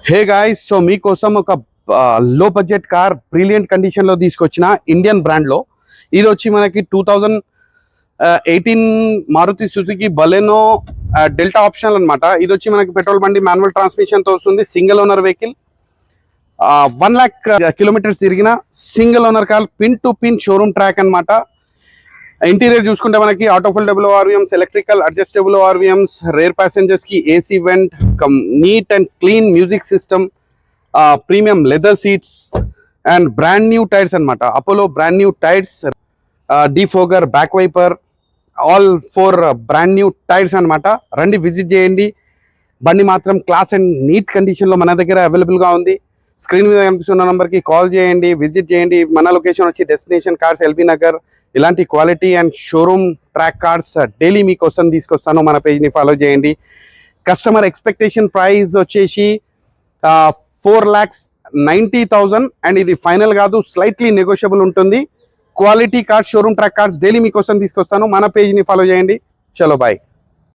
Hey guys, so మీకోసం ఒక లో బడ్జెట్ కార్ బ్రిలియంట్ కండిషన్లో తీసుకొచ్చిన ఇండియన్ బ్రాండ్లో. ఇది వచ్చి మనకి 2018 Maruti Suzuki Baleno Delta option అనమాట. ఇది వచ్చి మనకి పెట్రోల్ బండి మాన్యువల్ ట్రాన్స్మిషన్తో వస్తుంది. Single owner vehicle. 1 lakh kilometres తిరిగిన single owner car, pin to pin showroom track అనమాట. ఇంటీరియర్ చూసుకుంటే మనకి auto foldable ORVMs, electrical adjustable ORVMs, rear passengers కి AC vent, neat and clean music system, premium leather seats and brand new tyres అనమాట. Apollo brand new tyres, defogger, back wiper, all 4 brand new tyres అనమాట. రండి, visit చేయండి. బండి మాత్రం class and neat కండిషన్లో మన దగ్గర అవైలబుల్గా ఉంది. స్క్రీన్ మీద కనిపిస్తున్న నెంబర్కి కాల్ చేయండి, విజిట్ చేయండి. మన లొకేషన్ వచ్చి డెస్టినేషన్ కార్స్, ఎల్బీ నగర్. ఇలాంటి quality and showroom track cars daily మీకోసం తీసుకొస్తాను. మన పేజ్ని ఫాలో చేయండి. కస్టమర్ ఎక్స్పెక్టేషన్ ప్రైస్ వచ్చేసి 4,90,000 అండ్ ఇది ఫైనల్ కాదు, స్లైట్లీ నెగోషియబుల్ ఉంటుంది. Quality cars, showroom track cars daily మీకోసం తీసుకొస్తాను. మన పేజ్ని ఫాలో చేయండి. చలో బాయ్.